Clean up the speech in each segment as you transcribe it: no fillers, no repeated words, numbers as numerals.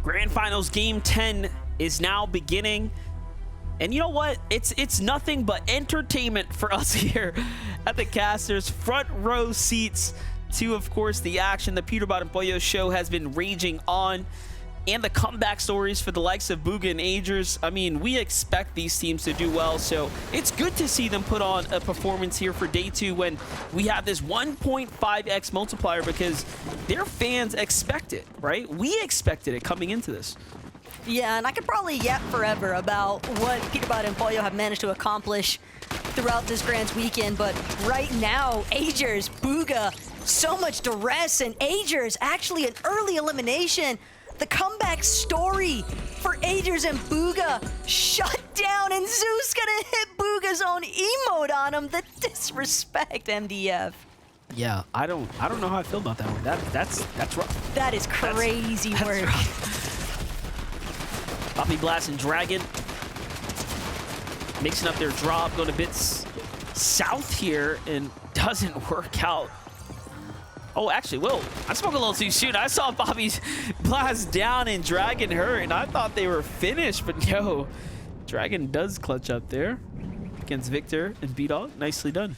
Grand Finals Game 10 is now beginning. And you know what? It's nothing but entertainment for us here at the Casters. Front row seats to, of course, the action. The Peterbot and Pollo show has been raging on. And the comeback stories for the likes of Bugha and Agers. I mean, we expect these teams to do well, so it's good to see them put on a performance here for day 2 when we have this 1.5x multiplier, because their fans expect it, right? We expected it coming into this. Yeah, and I could probably yap forever about what Peterbot and Pollo have managed to accomplish throughout this Grands weekend, but right now, Agers, Bugha, so much duress, and Agers actually an early elimination. The comeback story for Agers and Bugha shut down, and Zeus gonna hit Bugha's own emote on him. The disrespect, MDF. Yeah, I don't know how I feel about that one. That's rough. That is crazy work. Poppy Blast and Dragon mixing up their drop, going a bit south here, and doesn't work out. Oh, actually, whoa, I spoke a little too soon. I saw Poppy's Blast down and Dragon hurt, and I thought they were finished, but no. Dragon does clutch up there against Victor and B-Dog. Nicely done.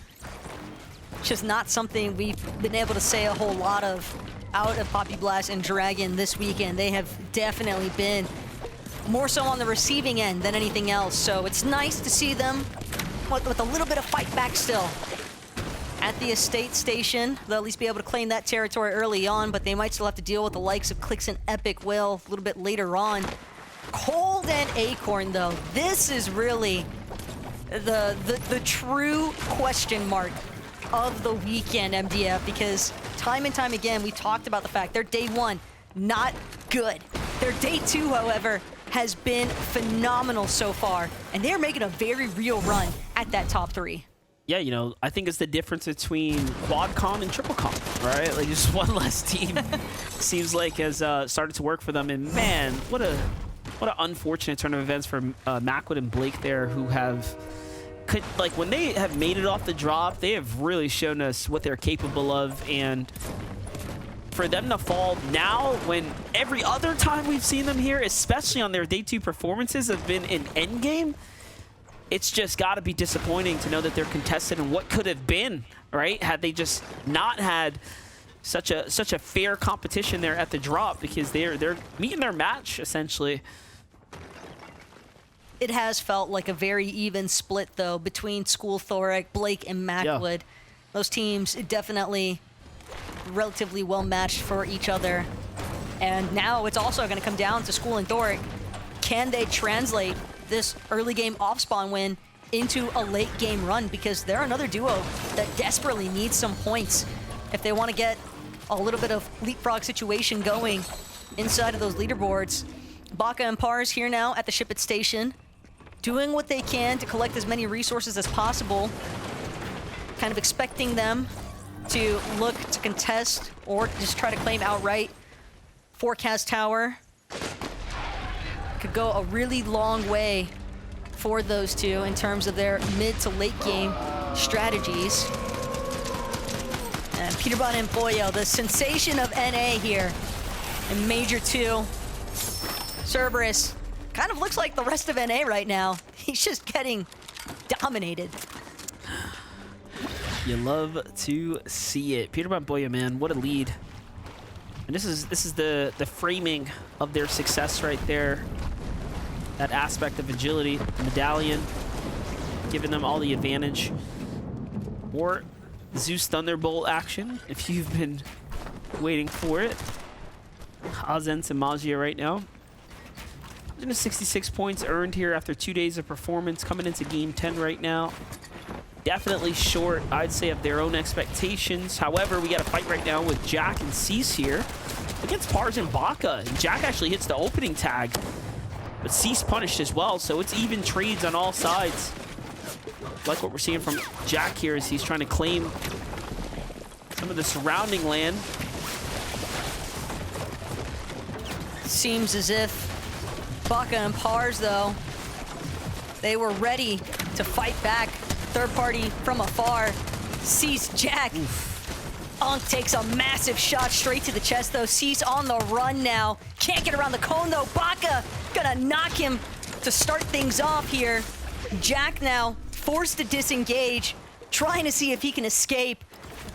Just not something we've been able to say a whole lot of out of Poppy Blast and Dragon this weekend. They have definitely been more so on the receiving end than anything else, so it's nice to see them with a little bit of fight back still. At the estate station, they'll at least be able to claim that territory early on, but they might still have to deal with the likes of Clix and Epic Will a little bit later on. Cold and Acorn, though, this is really the true question mark of the weekend, MDF, because time and time again, we talked about the fact their day 1, not good. Their day 2, however, has been phenomenal so far, and they're making a very real run at that top 3. Yeah, you know, I think it's the difference between QuadCon and TripleCon, right? Like, just one less team seems like has started to work for them. And man, what an unfortunate turn of events for Macwood and Blake there, who like when they have made it off the drop, they have really shown us what they're capable of. And for them to fall now, when every other time we've seen them here, especially on their day 2 performances, have been in endgame, it's just got to be disappointing to know that they're contested in what could have been, right? Had they just not had such a fair competition there at the drop, because they're meeting their match essentially. It has felt like a very even split though between School Thoric, Blake, and Macwood. Yeah. Those teams definitely relatively well matched for each other. And now it's also going to come down to School and Thoric. Can they translate this early game off spawn win into a late game run, because they're another duo that desperately needs some points if they want to get a little bit of leapfrog situation going inside of those leaderboards. Baka and Pars here now at the Ship It station, doing what they can to collect as many resources as possible, kind of expecting them to look to contest or just try to claim outright. Forecast Tower could go a really long way for those two in terms of their mid to late game strategies. And Peterbot and Pollo, the sensation of NA here in Major 2. Cerberus kind of looks like the rest of NA right now. He's just getting dominated. You love to see it. Peterbot and Pollo, man, what a lead. And this is the framing of their success right there. That aspect of agility, the medallion, giving them all the advantage. Or Zeus Thunderbolt action, if you've been waiting for it. Azens and Magia right now. 166 points earned here after 2 days of performance, coming into game 10 right now. Definitely short, I'd say, of their own expectations. However, we got a fight right now with Jack and Cease here against Pars and Baka. And Jack actually hits the opening tag, but Cease punished as well, so it's even trades on all sides. Like what we're seeing from Jack here as he's trying to claim some of the surrounding land. Seems as if Baka and Pars, though, they were ready to fight back. Third party from afar. Cease Jack. Unk takes a massive shot straight to the chest, though. Cease on the run now. Can't get around the cone, though. Baka gonna knock him to start things off here. Jack now forced to disengage, trying to see if he can escape.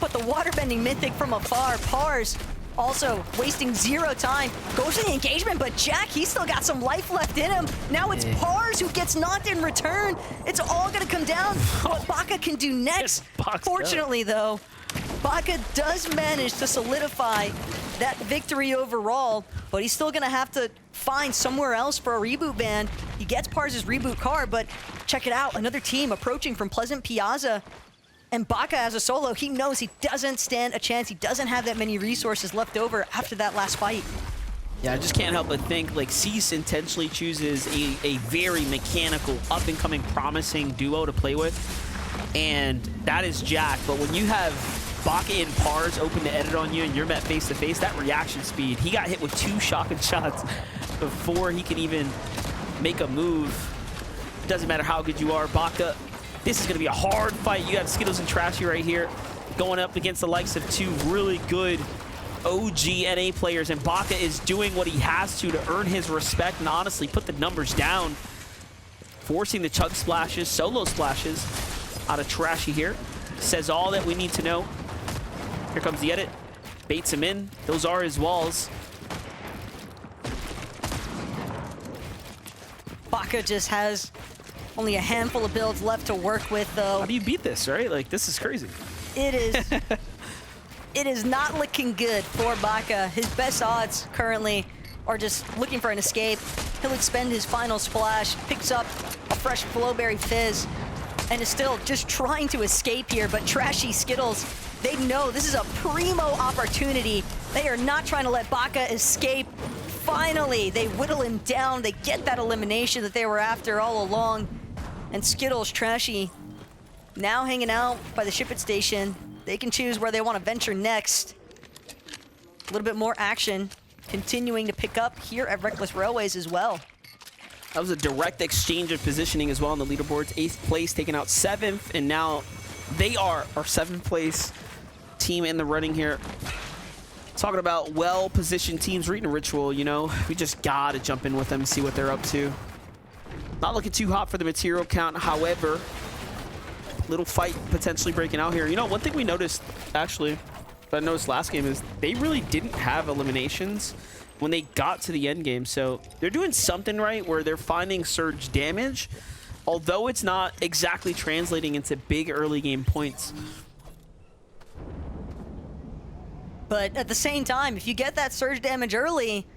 But the waterbending mythic from afar, Pars, also wasting 0 time. Goes to the engagement, but Jack, he's still got some life left in him. Now it's Pars who gets knocked in return. It's all gonna come down to what Baka can do next. Fortunately, though, Baka does manage to solidify that victory overall, but he's still gonna have to find somewhere else for a reboot ban. He gets Pars' reboot card, but check it out, another team approaching from Pleasant Piazza. And Baka as a solo, he knows he doesn't stand a chance. He doesn't have that many resources left over after that last fight. Yeah, I just can't help but think, like, Cease intentionally chooses a very mechanical, up-and-coming, promising duo to play with, and that is Jack. But when you have Baka and Pars open to edit on you and you're met face-to-face, that reaction speed, he got hit with 2 shotgun shots before he can even make a move. Doesn't matter how good you are, Baka. This is going to be a hard fight. You have Skittles and Trashy right here going up against the likes of 2 really good OG NA players, and Baka is doing what he has to earn his respect and honestly put the numbers down, forcing the chug splashes, solo splashes out of Trashy here. Says all that we need to know. Here comes the edit. Baits him in. Those are his walls. Baka just has only a handful of builds left to work with, though. How do you beat this, right? Like, this is crazy. It is not looking good for Baka. His best odds currently are just looking for an escape. He'll expend his final splash, picks up a fresh Flowberry Fizz, and is still just trying to escape here. But Trashy, Skittles, they know this is a primo opportunity. They are not trying to let Baka escape. Finally, they whittle him down. They get that elimination that they were after all along. And Skittles, Trashy, now hanging out by the ship-it station. They can choose where they want to venture next. A little bit more action continuing to pick up here at Reckless Railways as well. That was a direct exchange of positioning as well on the leaderboards. 8th place taking out 7th, and now they are our 7th place team in the running here. Talking about well-positioned teams, Reet and Ritual, you know, we just gotta jump in with them and see what they're up to. Not looking too hot for the material count, however, little fight potentially breaking out here. You know, one thing we noticed, actually, that I noticed last game is they really didn't have eliminations when they got to the end game. So they're doing something right where they're finding surge damage, although it's not exactly translating into big early game points. But at the same time, if you get that surge damage early,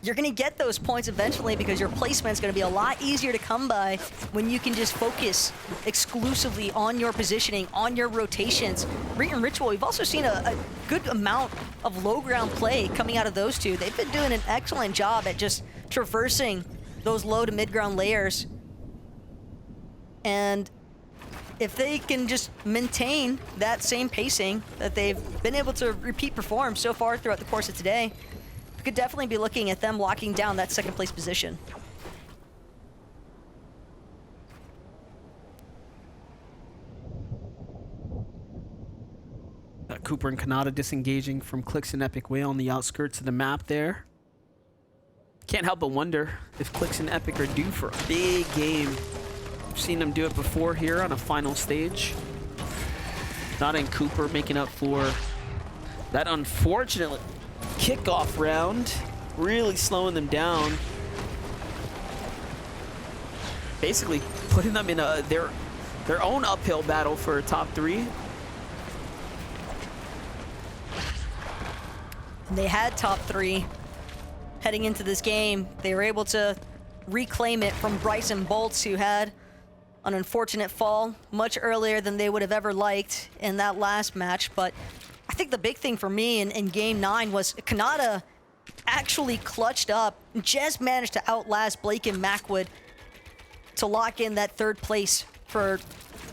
you're going to get those points eventually because your placement's going to be a lot easier to come by when you can just focus exclusively on your positioning, on your rotations. Reet and Ritual, we've also seen a good amount of low ground play coming out of those two. They've been doing an excellent job at just traversing those low to mid ground layers. And if they can just maintain that same pacing that they've been able to repeat perform so far throughout the course of today, could definitely be looking at them locking down that 2nd place position. Cooper and Kanata disengaging from Clix and Epic way on the outskirts of the map there. Can't help but wonder if Clix and Epic are due for a big game. We've seen them do it before here on a final stage. Kanata and Cooper making up for that unfortunate kickoff round, really slowing them down. Basically putting them in their own uphill battle for top 3. They had top 3 heading into this game. They were able to reclaim it from Bryson Bolts, who had an unfortunate fall much earlier than they would have ever liked in that last match. But I think the big thing for me in Game 9 was Kanata actually clutched up, just managed to outlast Blake and Macwood to lock in that 3rd place for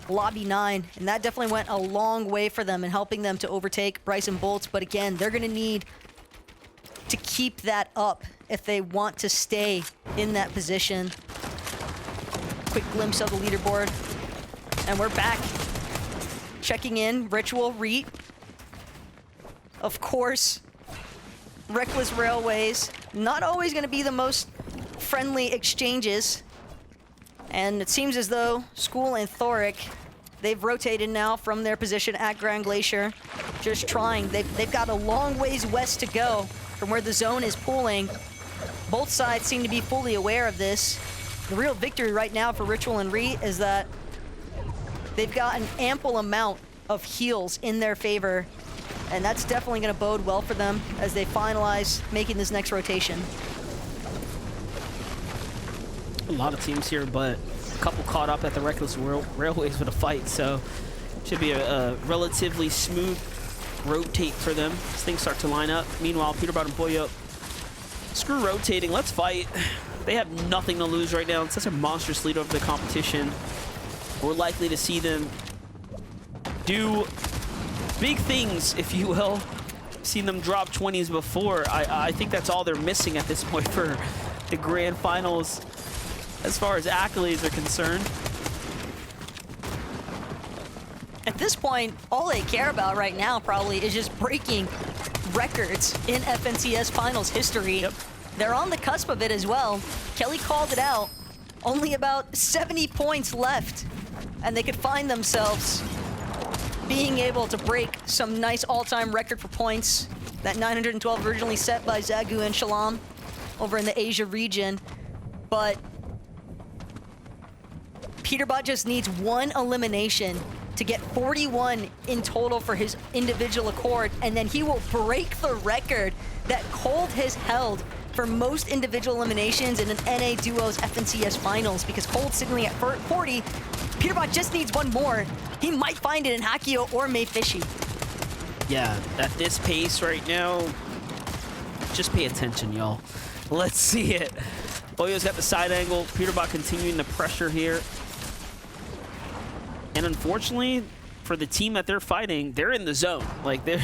Lobby 9. And that definitely went a long way for them in helping them to overtake Bryson Bolts. But again, they're going to need to keep that up if they want to stay in that position. Quick glimpse of the leaderboard. And we're back. Checking in, Ritual, Reet. Of course, Reckless Railways, not always going to be the most friendly exchanges. And it seems as though School and Thoric, they've rotated now from their position at Grand Glacier. Just trying. They've got a long ways west to go from where the zone is pooling. Both sides seem to be fully aware of this. The real victory right now for Ritual and Reet is that they've got an ample amount of heals in their favor. And that's definitely going to bode well for them as they finalize making this next rotation. A lot of teams here, but a couple caught up at the Reckless Railways with a fight, so should be a relatively smooth rotate for them as things start to line up. Meanwhile, Peterbot and Boyo, screw rotating, let's fight. They have nothing to lose right now. It's such a monstrous lead over the competition. We're likely to see them do big things, if you will. Seen them drop 20s before. I think that's all they're missing at this point for the grand finals as far as accolades are concerned. At this point, all they care about right now probably is just breaking records in FNCS finals history. Yep. They're on the cusp of it as well. Kelly called it out. Only about 70 points left, and they could find themselves being able to break some nice all-time record for points. That 912 originally set by Zagu and Shalom over in the Asia region. But Peterbot just needs one elimination to get 41 in total for his individual accord, and then he will break the record that Cold has held for most individual eliminations in an NA Duos FNCS finals, because Cold's sitting at 40. Peterbot just needs one more. He might find it in Hakio or Mayfishy. Yeah, at this pace right now, just pay attention, y'all. Let's see it. Boyo's got the side angle. Peterbot continuing the pressure here. And unfortunately, for the team that they're fighting, they're in the zone. Like, they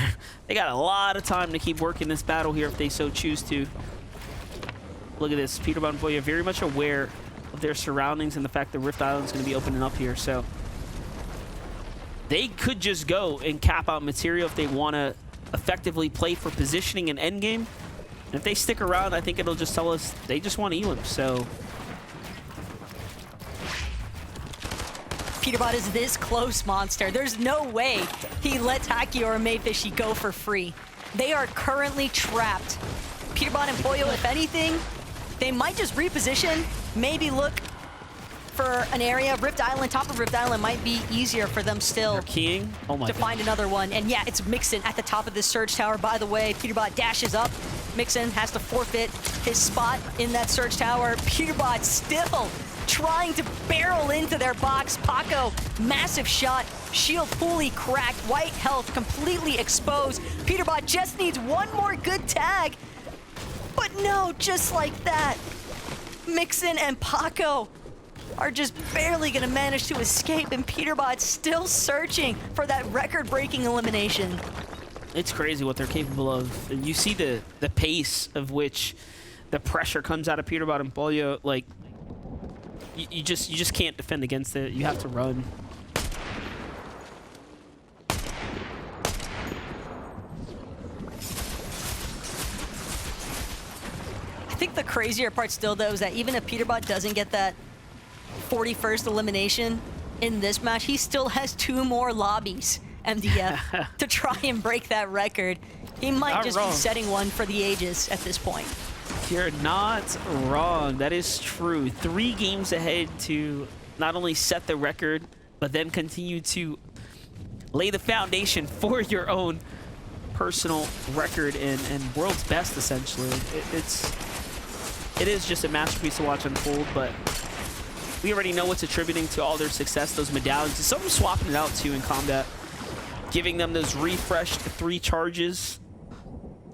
got a lot of time to keep working this battle here if they so choose to. Look at this. Peterbot and Boyo very much aware of their surroundings and the fact that Rift Island is going to be opening up here. So they could just go and cap out material if they want to effectively play for positioning and endgame. And if they stick around, I think it'll just tell us they just want Elim. So Peterbot is this close, Monster. There's no way he lets Haki or Mayfishy go for free. They are currently trapped. Peterbot and Boyo, if anything, they might just reposition, maybe look for an area. Rift Island, top of Rift Island might be easier for them still. They're keying. Oh my to God. Find another one. And yeah, it's Mixon at the top of this Surge Tower. By the way, Peterbot dashes up. Mixon has to forfeit his spot in that Surge Tower. Peterbot still trying to barrel into their box. Paco, massive shot. Shield fully cracked. White health completely exposed. Peterbot just needs one more good tag. But no, just like that, Mixon and Paco are just barely gonna manage to escape, and Peterbot's still searching for that record-breaking elimination. It's crazy what they're capable of. And you see the pace of which the pressure comes out of Peterbot and Boyo. Like, you just can't defend against it. You have to run. I think the crazier part still, though, is that even if Peterbot doesn't get that 41st elimination in this match, he still has 2 more lobbies, MDF, to try and break that record. He might Not just wrong. be setting one for the ages at this point. You're not wrong. That is true. 3 games ahead to not only set the record, but then continue to lay the foundation for your own personal record and world's best, essentially. It is just a masterpiece to watch unfold, but we already know what's attributing to all their success, those medallions. And some swapping it out too in combat, giving them those refreshed 3 charges.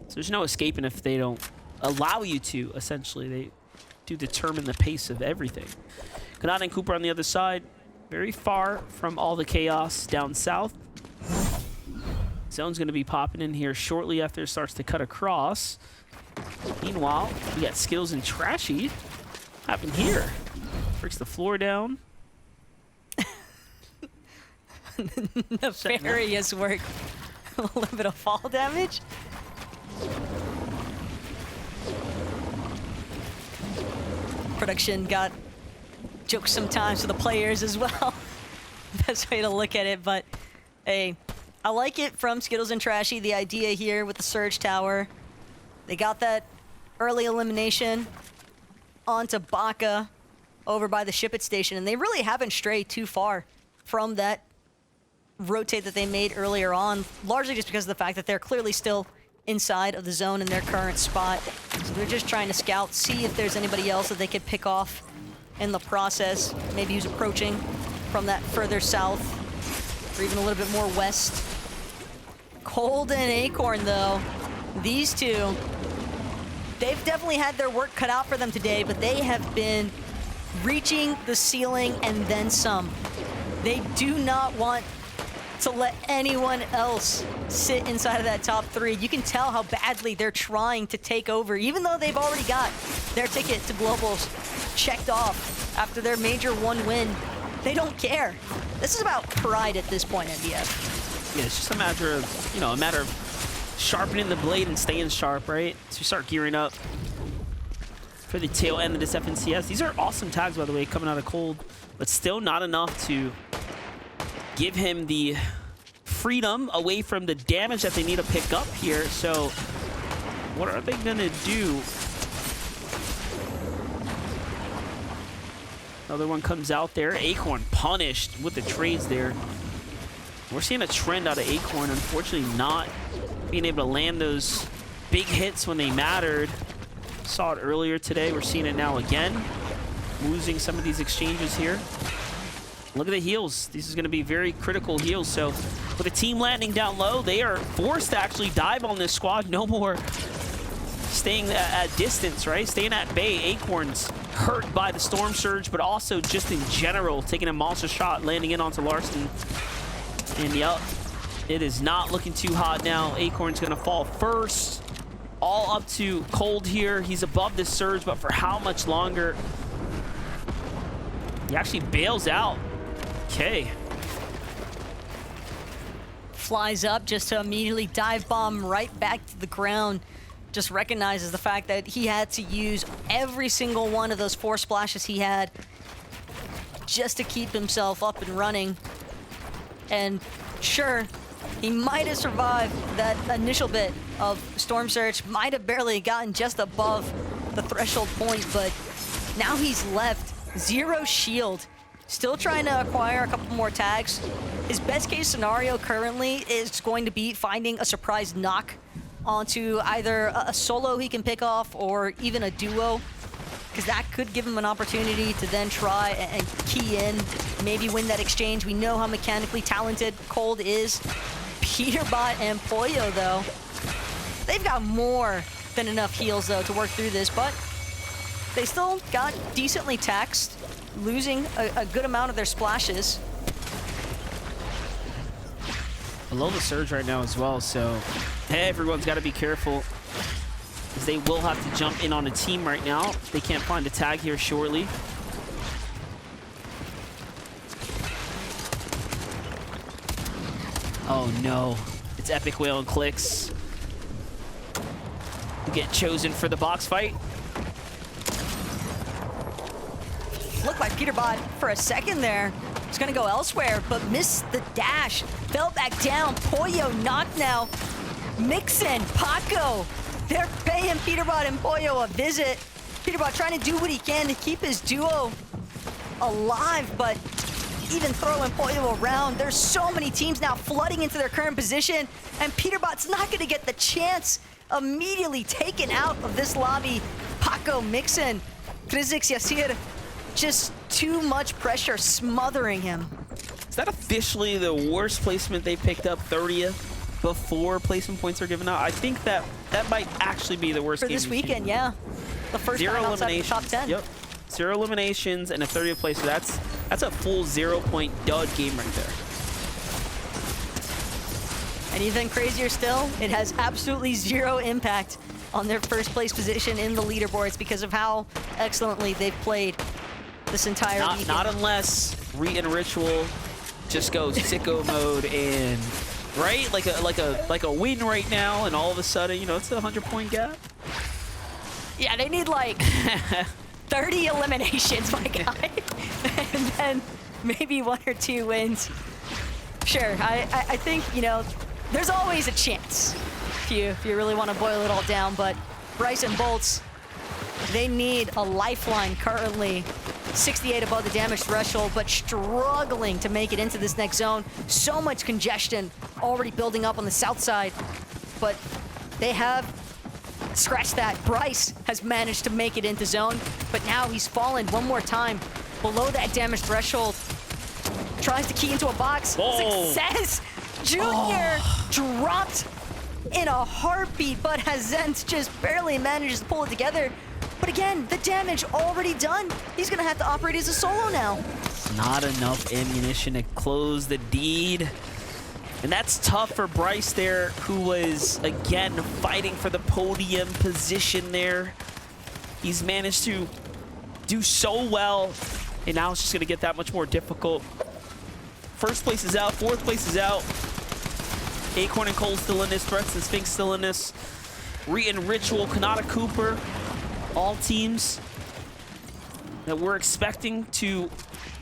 So there's no escaping if they don't allow you to, essentially. They do determine the pace of everything. Kanata and Cooper on the other side, very far from all the chaos down south. Zone's going to be popping in here shortly after it starts to cut across. Meanwhile, we got Skills and Trashy. What happened here? Breaks the floor down. Nefarious work A little bit of fall damage. Production got jokes sometimes to the players as well. Best way to look at it, but hey, I like it from Skittles and Trashy, the idea here with the Surge Tower. They got that early elimination onto Baka over by the Ship It station, and they really haven't strayed too far from that rotate that they made earlier on, largely just because of the fact that they're clearly still inside of the zone in their current spot. So they're just trying to scout, see if there's anybody else that they could pick off in the process, maybe who's approaching from that further south, or even a little bit more west. Cold and Acorn, though, these two, they've definitely had their work cut out for them today, but they have been reaching the ceiling and then some. They do not want to let anyone else sit inside of that top 3. You can tell how badly they're trying to take over, even though they've already got their ticket to Globals checked off after their major 1 win. They don't care. This is about pride at this point, NBF. Yeah, it's just a matter of, you know, a matter of sharpening the blade and staying sharp, right? So you start gearing up for the tail end of this FNCS. These are awesome tags, by the way, coming out of Cold, but still not enough to give him the freedom away from the damage that they need to pick up here. So what are they gonna do? Another one comes out there. Acorn punished with the trades there. We're seeing a trend out of Acorn, unfortunately not being able to land those big hits when they mattered. Saw it earlier today. We're seeing it now again. Losing some of these exchanges here. Look at the heals. These is going to be very critical heals. So with a team landing down low, they are forced to actually dive on this squad. No more staying at distance, right? Staying at bay. Acorn's hurt by the Storm Surge, but also just in general, taking a monster shot, landing in onto Larson. And yep, it is not looking too hot now. Acorn's going to fall first. All up to Cold here. He's above this Surge, but for how much longer? He actually bails out. Okay. Flies up just to immediately dive bomb right back to the ground. Just recognizes the fact that he had to use every single one of those 4 splashes he had just to keep himself up and running. And sure, he might have survived that initial bit of Storm Surge, might have barely gotten just above the threshold point, but now he's left 0 shield. Still trying to acquire a couple more tags. His best case scenario currently is going to be finding a surprise knock onto either a solo he can pick off or even a duo, because that could give him an opportunity to then try and key in, maybe win that exchange. We know how mechanically talented Cold is. Peterbot and Pollo, though, they've got more than enough heals, though, to work through this, but they still got decently taxed, losing a good amount of their splashes. Below the Surge right now as well, so everyone's got to be careful, as they will have to jump in on a team right now. They can't find a tag here shortly. Oh no, it's Epic Whale and Clicks who get chosen for the box fight. Looked like Peterbot for a second there. He's gonna go elsewhere, but missed the dash. Fell back down. Pollo knocked now. Mixin, Paco, they're paying Peterbot and Pollo a visit. Peterbot trying to do what he can to keep his duo alive, but even throwing Pollo around. There's so many teams now flooding into their current position, and Peterbot's not gonna get the chance. Immediately taken out of this lobby. Paco, Mixin, Krizix, Yasir, just too much pressure smothering him. Is that officially the worst placement they picked up, 30th, before placement points are given out? I think that might actually be the worst for game this weekend, yeah. The first 0 time outside of the eliminations. top 10. Yep. 0 eliminations and a 30th place. So that's a full 0-point dud game right there. And even crazier still, it has absolutely 0 impact on their first place position in the leaderboards because of how excellently they've played this entire weekend. Not unless Reet and Ritual just go sicko mode and right? Like a win right now, and all of a sudden, you know, it's a 100-point gap. Yeah, they need like 30 eliminations, my guy, and then maybe 1 or 2 wins. Sure, I think, you know, there's always a chance if you really want to boil it all down, but Bryce and Bolts, they need a lifeline currently. 68 above the damage threshold, but struggling to make it into this next zone. So much congestion already building up on the south side, but they have scratched that. Bryce has managed to make it into zone, but now he's fallen one more time below that damage threshold. Tries to key into a box. Whoa. Success! Junior dropped in a heartbeat, but Hazent just barely manages to pull it together. But again, the damage already done. He's gonna have to operate as a solo now. Not enough ammunition to close the deed. And that's tough for Bryce there, who was, again, fighting for the podium position there. He's managed to do so well, and now it's just gonna get that much more difficult. First place is out, 4th place is out. Acorn and Cole still in this, Threats and Sphinx still in this. Reet and Ritual, Kanata Cooper, all teams that we're expecting to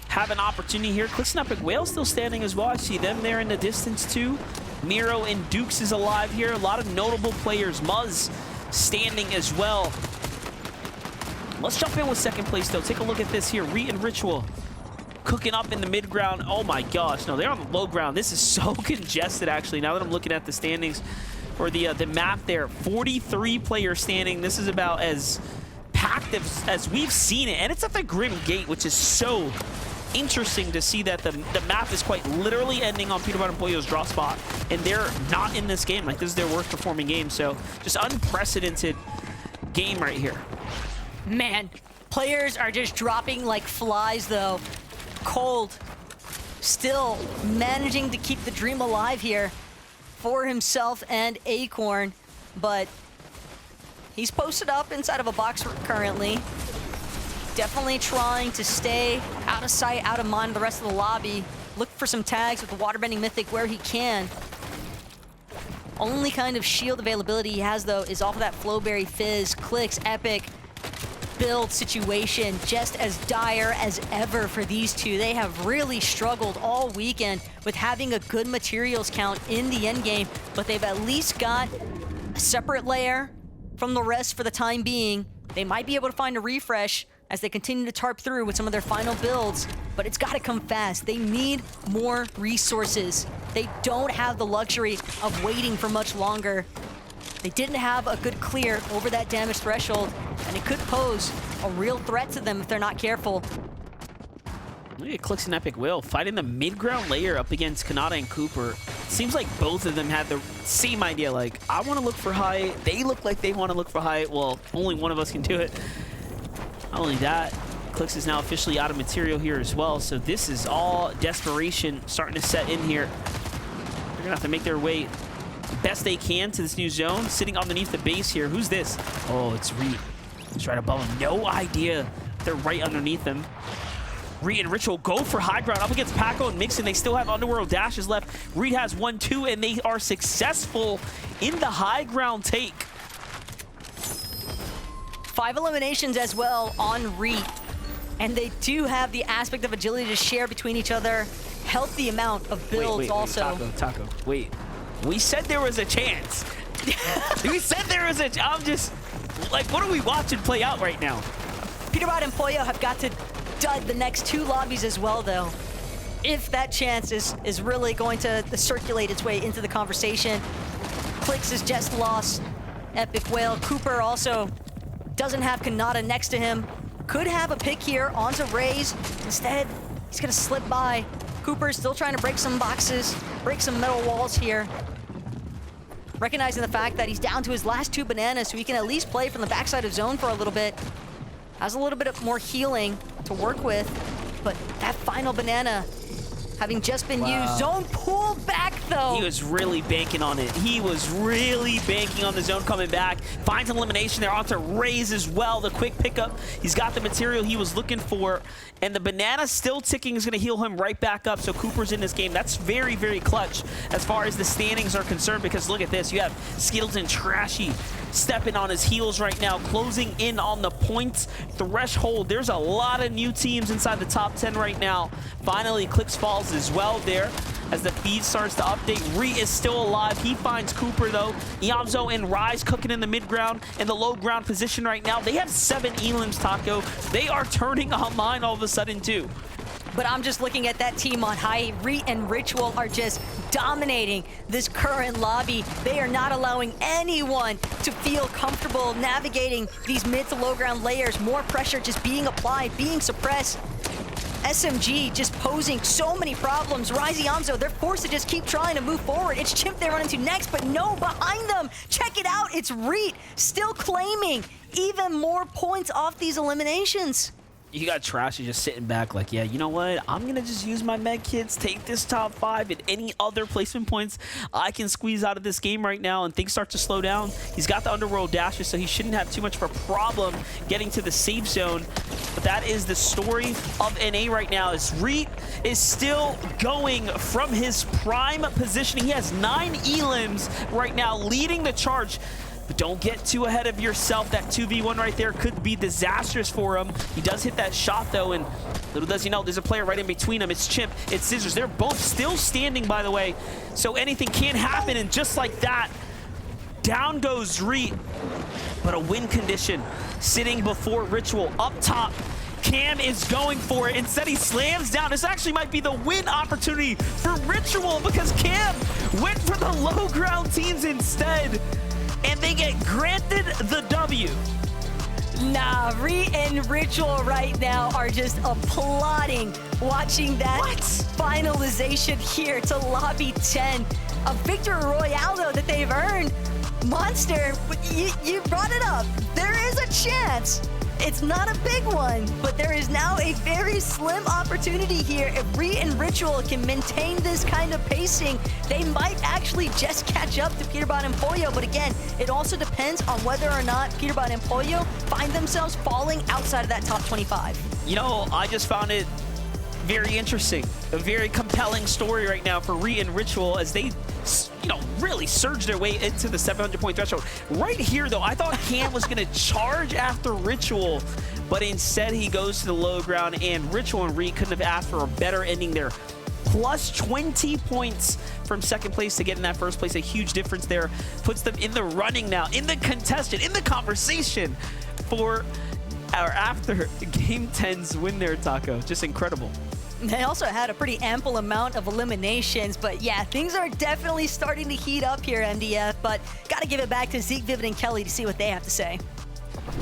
have an opportunity here. Clicks and Epic Whale still standing as well. I see them there in the distance too. Miro and Dukes is alive here. A lot of notable players. Muzz standing as well. Let's jump in with 2nd place though. Take a look at this here. Reet and Ritual cooking up in the mid ground. Oh my gosh, no, they're on the low ground. This is so congested actually, now that I'm looking at the standings or the map there. 43 players standing. This is about as packed as we've seen it, and it's at the Grim Gate, which is so interesting to see that the map is quite literally ending on Peter Pan and Pollo's draw spot, and they're not in this game. Like, this is their worst performing game, so just unprecedented game right here. Man, players are just dropping like flies though. Cold still managing to keep the dream alive here for himself and Acorn, but he's posted up inside of a box currently. Definitely trying to stay out of sight, out of mind of the rest of the lobby. Look for some tags with the Waterbending Mythic where he can. Only kind of shield availability he has though is off of that Flowberry Fizz. Clicks, Epic build situation just as dire as ever for these two. They have really struggled all weekend with having a good materials count in the end game, but they've at least got a separate layer from the rest for the time being. They might be able to find a refresh as they continue to tarp through with some of their final builds, but it's got to come fast. They need more resources. They don't have the luxury of waiting for much longer. They didn't have a good clear over that damage threshold, and it could pose a real threat to them if they're not careful. Look at Clicks and Epic Will fighting the mid-ground layer up against Kanata and Cooper. Seems like both of them had the same idea, like, I want to look for height. They look like they want to look for height. Well, only one of us can do it. Not only that, Clicks is now officially out of material here as well, so this is all desperation starting to set in here. They're going to have to make their way best they can to this new zone. Sitting underneath the base here. Who's this? Oh, it's Reet. It's right above him. No idea. They're right underneath them. Reet and Ritual go for high ground up against Paco and Mixon. They still have Underworld dashes left. Reet has 1-2, and they are successful in the high ground take. 5 eliminations as well on Reet. And they do have the aspect of agility to share between each other. Healthy amount of builds wait, also. Taco. Wait. We said there was a chance. We said there was a chance. I'm just, like, what are we watching play out right now? Peter Pan and Pollo have got to dud the next 2 lobbies as well, though. If that chance is really going to circulate its way into the conversation. Clicks is just lost. Epic Whale. Cooper also doesn't have Kanata next to him. Could have a pick here onto Raze. Instead, he's gonna slip by. Cooper's still trying to break some boxes, break some metal walls here. Recognizing the fact that he's down to his last 2 bananas, so he can at least play from the backside of zone for a little bit. Has a little bit of more healing to work with, but that final banana having just been used. Zone pulled back though. He was really banking on it. He was really banking on the zone coming back. Finds elimination there onto Raze as well. The quick pickup. He's got the material he was looking for. And the banana still ticking is going to heal him right back up. So Cooper's in this game. That's very, very clutch as far as the standings are concerned, because look at this. You have Skittles and Trashy stepping on his heels right now, closing in on the points threshold. There's a lot of new teams inside the top 10 right now. Finally, Clicks falls as well there as the feed starts to update. Reet is still alive. He finds Cooper, though. Iamzo and Rise cooking in the mid-ground and the low-ground position right now. They have 7 elims, Taco. They are turning online all of a sudden, too. But I'm just looking at that team on high. Reet and Ritual are just dominating this current lobby. They are not allowing anyone to feel comfortable navigating these mid to low ground layers. More pressure just being applied, being suppressed. SMG just posing so many problems. Rise Iamzo, they're forced to just keep trying to move forward. It's Chimp they run into next, but no, behind them. Check it out, it's Reet still claiming even more points off these eliminations. You got Trashy just sitting back like, yeah, you know what? I'm going to just use my med kits, take this top 5, and any other placement points I can squeeze out of this game right now, and things start to slow down. He's got the underworld dashes, so he shouldn't have too much of a problem getting to the safe zone. But that is the story of NA right now, as Reet is still going from his prime positioning. He has 9 elims right now, leading the charge. But don't get too ahead of yourself. That 2v1 right there could be disastrous for him. He does hit that shot, though, and little does he know, there's a player right in between them. It's Chimp, it's Scissors. They're both still standing, by the way, so anything can happen, and just like that, down goes Reet. But a win condition sitting before Ritual. Up top, Cam is going for it. Instead, he slams down. This actually might be the win opportunity for Ritual, because Cam went for the low ground teams instead, and they get granted the W. Nah, Reet and Ritual right now are just applauding watching that finalization here to Lobby 10. A victory royale, though, that they've earned. Monster, you brought it up. There is a chance. It's not a big one, but there is now a very slim opportunity here. If Reet and Ritual can maintain this kind of pacing, they might actually just catch up to Peterbot and Pollo. But again, it also depends on whether or not Peterbot and Pollo find themselves falling outside of that top 25. You know, I just found it very interesting. A very compelling story right now for Reet and Ritual as they, you know, really surge their way into the 700-point threshold. Right here, though, I thought Cam was going to charge after Ritual, but instead he goes to the low ground, and Ritual and Reet couldn't have asked for a better ending there. Plus 20 points from second place to get in that first place. A huge difference there. Puts them in the running now, in the contested, in the conversation for our after Game 10's win there, Taco. Just incredible. They also had a pretty ample amount of eliminations, but yeah, things are definitely starting to heat up here, MDF, but got to give it back to Zeke, Vivid, and Kelly to see what they have to say.